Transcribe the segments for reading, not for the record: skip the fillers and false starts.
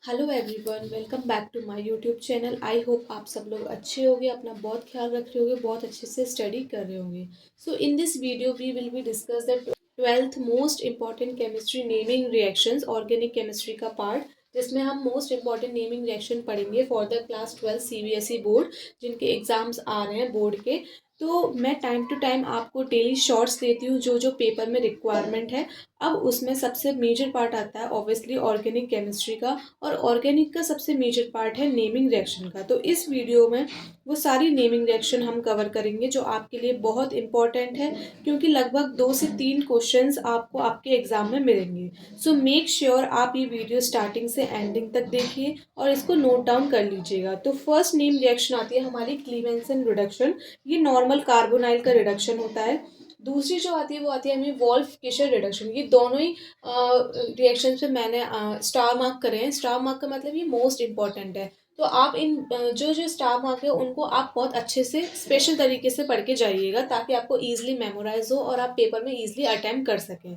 Hello everyone, welcome back to my YouTube channel. I hope आप सब लोग अच्छे होंगे, अपना बहुत ख्याल रख रहे होंगे, बहुत अच्छे से स्टडी कर रहे होंगे। So in this video we will be discuss the 12th most important chemistry naming reactions, organic chemistry का पार्ट, जिसमें हम मोस्ट इम्पॉर्टेंट नेमिंग रिएक्शन पढ़ेंगे for the class 12 CBSE board, जिनके एग्जाम्स आ रहे हैं बोर्ड के। तो मैं टाइम टू टाइम आपको डेली शॉर्ट्स देती हूँ जो जो पेपर में रिक्वायरमेंट है। अब उसमें सबसे मेजर पार्ट आता है ऑब्वियसली ऑर्गेनिक केमिस्ट्री का, और ऑर्गेनिक का सबसे मेजर पार्ट है नेमिंग रिएक्शन का। तो इस वीडियो में वो सारी नेमिंग रिएक्शन हम कवर करेंगे जो आपके लिए बहुत इंपॉर्टेंट है, क्योंकि लगभग 2 से 3 क्वेश्चंस आपको आपके एग्जाम में मिलेंगे। सो मेक श्योर आप ये वीडियो स्टार्टिंग से एंडिंग तक देखिए और इसको नोट डाउन कर लीजिएगा। तो फर्स्ट नेम रिएक्शन आती है हमारी क्लीवेंसन रिडक्शन। ये नॉर्मल कार्बोनाइल का रिडक्शन होता है। दूसरी जो आती है वो आती है हमें वॉल्फ फिशर रिडक्शन। ये दोनों ही रिएक्शन पे मैंने स्टार मार्क करे हैं। स्टार मार्क का मतलब ये मोस्ट इंपॉर्टेंट है। तो आप इन जो जो स्टार मार्क है उनको आप बहुत अच्छे से स्पेशल तरीके से पढ़ के जाइएगा, ताकि आपको ईजिली मेमोराइज हो और आप पेपर में ईजिली अटेम्प्ट कर सकें।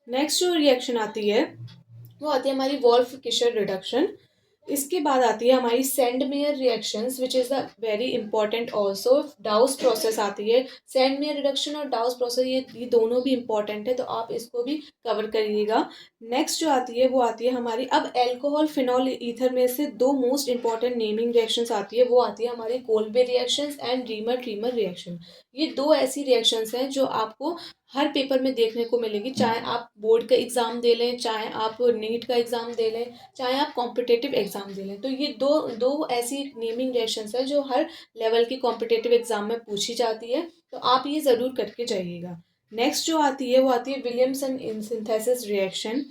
नेक्स्ट जो रिएक्शन आती है वो आती है हमारी वॉल्फ फिशर रिडक्शन। इसके बाद आती है हमारी Sandmeyer reactions, which is the very important also. डाउस process आती है। सेंडमेयर रिडक्शन और डाउस प्रोसेस ये दोनों भी इंपॉर्टेंट है, तो आप इसको भी कवर करिएगा। नेक्स्ट जो आती है वो आती है हमारी, अब एल्कोहल फिनॉल ईथर में से 2 मोस्ट इंपॉर्टेंट नेमिंग रिएक्शंस आती है। वो आती है हमारी Kolbe reactions and reamer trimmer reaction. ये दो ऐसी रिएक्शंस हैं जो आपको हर पेपर में देखने को मिलेगी, चाहे आप बोर्ड का एग्ज़ाम दे लें, चाहे आप नीट का एग्ज़ाम दे लें, चाहे आप कॉम्पिटेटिव एग्ज़ाम दे लें। तो ये दो दो ऐसी नेमिंग रिएक्शंस है जो हर लेवल की कॉम्पिटेटिव एग्ज़ाम में पूछी जाती है, तो आप ये ज़रूर करके जाइएगा। नेक्स्ट जो आती है वो आती है विलियमसन इन सिंथेसिस रिएक्शन।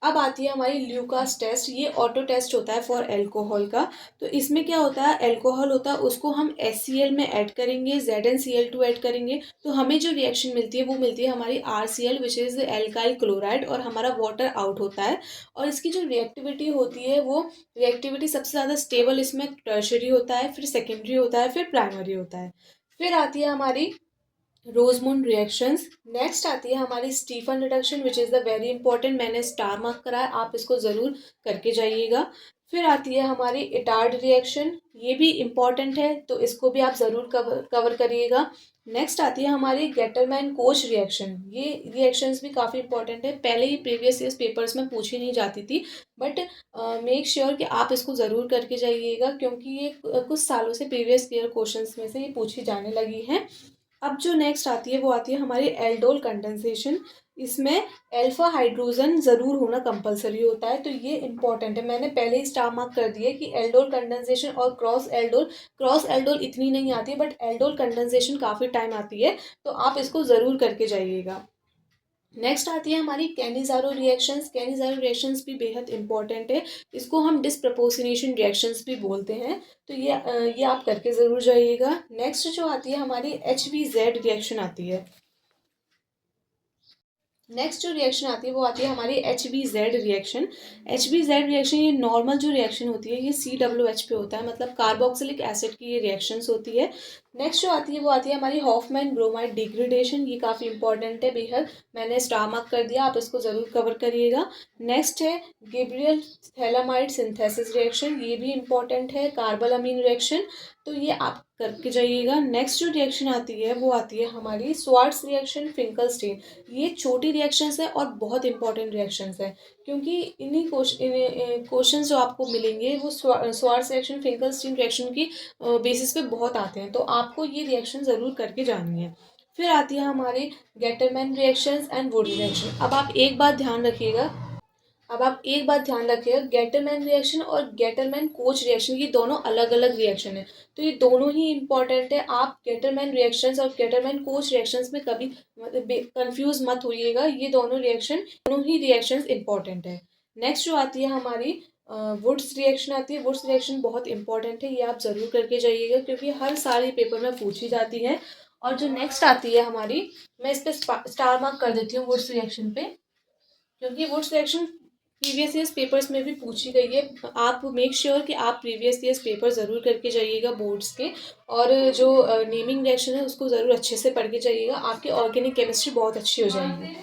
अब आती है हमारी ल्यूकास टेस्ट। ये ऑटो टेस्ट होता है फॉर एल्कोहल का। तो इसमें क्या होता है, एल्कोहल होता है उसको हम HCl में ऐड करेंगे, ZnCl2 ऐड करेंगे, तो हमें जो रिएक्शन मिलती है वो मिलती है हमारी RCl, which is alkyl chloride, और हमारा वाटर आउट होता है। और इसकी जो रिएक्टिविटी होती है वो रिएक्टिविटी सबसे ज़्यादा स्टेबल इसमें टर्शरी होता है, फिर सेकेंडरी होता है, फिर प्राइमरी होता है। फिर आती है हमारी रोजमुंड रिएक्शंस। नेक्स्ट आती है हमारी Stephen reduction, which is the very important. मैंने स्टार मार्क करा है, आप इसको ज़रूर करके जाइएगा। फिर आती है हमारी इटार्ड रिएक्शन। ये भी इम्पॉर्टेंट है, तो इसको भी आप ज़रूर कवर करिएगा। नेक्स्ट आती है हमारी गेटरमैन कोच रिएक्शन। ये रिएक्शंस भी काफ़ी इंपॉर्टेंट है, पहले ही प्रीवियस ईयर्स पेपर्स में पूछी नहीं जाती थी, बट मेक श्योर कि आप इसको ज़रूर करके जाइएगा, क्योंकि ये कुछ सालों से प्रीवियस ईयर क्वेश्चंस में से ये पूछी जाने लगी हैं। अब जो नेक्स्ट आती है वो आती है हमारी एल्डोल कंडेंसेशन। इसमें अल्फा हाइड्रोजन ज़रूर होना कंपलसरी होता है, तो ये इंपॉर्टेंट है। मैंने पहले ही स्टार मार्क कर दिए कि एल्डोल कंडेंसेशन और क्रॉस एल्डोल इतनी नहीं आती, बट एल्डोल कंडेंसेशन काफ़ी टाइम आती है, तो आप इसको ज़रूर करके जाइएगा। नेक्स्ट आती है हमारी कैनिजारो रिएक्शंस। कैनिजारो रिएक्शंस भी बेहद इंपॉर्टेंट है। इसको हम डिस्प्रपोर्शनेशन रिएक्शंस भी बोलते हैं, तो ये आप करके ज़रूर जाइएगा। नेक्स्ट जो आती है हमारी HBZ रिएक्शन आती है। नेक्स्ट जो रिएक्शन आती है वो आती है हमारी HBZ रिएक्शन। HBZ रिएक्शन ये नॉर्मल जो रिएक्शन होती है ये COOH पे होता है, मतलब कार्बोक्सिलिक एसिड की ये रिएक्शंस होती है। नेक्स्ट जो आती है वो आती है हमारी हॉफमैन ब्रोमाइड डिग्रेडेशन। ये काफ़ी इंपॉर्टेंट है बेहद, मैंने स्टार मार्क कर दिया, आप इसको ज़रूर कवर करिएगा। नेक्स्ट है गिब्रियल थैलामाइड सिंथेसिस रिएक्शन। ये भी इंपॉर्टेंट है, कार्बोलामीन रिएक्शन, तो ये आप करके जाइएगा। नेक्स्ट जो रिएक्शन आती है वो आती है हमारी स्वार्ट्स रिएक्शन फिंकलस्टीन। ये छोटी रिएक्शंस है और बहुत इंपॉर्टेंट रिएक्शंस है, क्योंकि इन्हीं क्वेश्चंस जो आपको मिलेंगे वो स्वार्ट्स रिएक्शन फिंकलस्टीन रिएक्शन की बेसिस पे बहुत आते हैं, तो आपको ये रिएक्शन ज़रूर करके जानी है। फिर आती है हमारी Gattermann reactions and would reaction. अब आप एक बात ध्यान रखिएगा, गेटरमैन रिएक्शन और गेटरमैन कोच रिएक्शन ये दोनों अलग अलग रिएक्शन है, तो ये दोनों ही इंपॉर्टेंट है। आप गेटरमैन रिएक्शंस और गेटरमैन कोच रिएक्शंस में कभी कंफ्यूज मत होइएगा, ये दोनों ही रिएक्शंस इंपॉर्टेंट है। नेक्स्ट जो आती है हमारी वुड्स रिएक्शन आती है। वुड्स रिएक्शन बहुत इंपॉर्टेंट है, ये आप ज़रूर करके जाइएगा, क्योंकि हर साल ये पेपर में पूछी जाती है। और जो नेक्स्ट आती है हमारी, मैं इस पर स्टार मार्क कर देती हूँ वुड्स रिएक्शन पे, क्योंकि Wurtz reaction previous years papers में भी पूछी गई है। आप मेक श्योर कि आप प्रीवियस ईयर्स पेपर ज़रूर करके जाइएगा बोर्ड्स के, और जो नेमिंग रिएक्शन है उसको ज़रूर अच्छे से पढ़ के जाइएगा, आपकी ऑर्गेनिक केमिस्ट्री बहुत अच्छी हो जाएगी।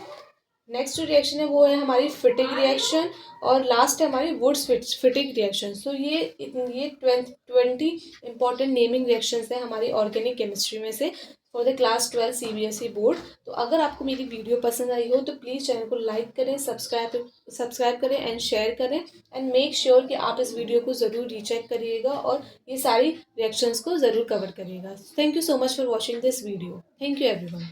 नेक्स्ट जो रिएक्शन है वो है हमारी फिटिंग रिएक्शन, और लास्ट है हमारी वुड्स फिटिंग रिएक्शन। सो ये 20 इंपॉर्टेंट नेमिंग रिएक्शंस हैं हमारी ऑर्गेनिक केमिस्ट्री में से for the class 12 CBSE board. तो अगर आपको मेरी वीडियो पसंद आई हो तो प्लीज़ चैनल को लाइक करें, सब्सक्राइब करें एंड शेयर करें, एंड मेक श्योर कि आप इस वीडियो को ज़रूर रीचेक करिएगा और ये सारी रिएक्शंस को ज़रूर कवर करिएगा। Thank you so much for watching this video. Thank you everyone.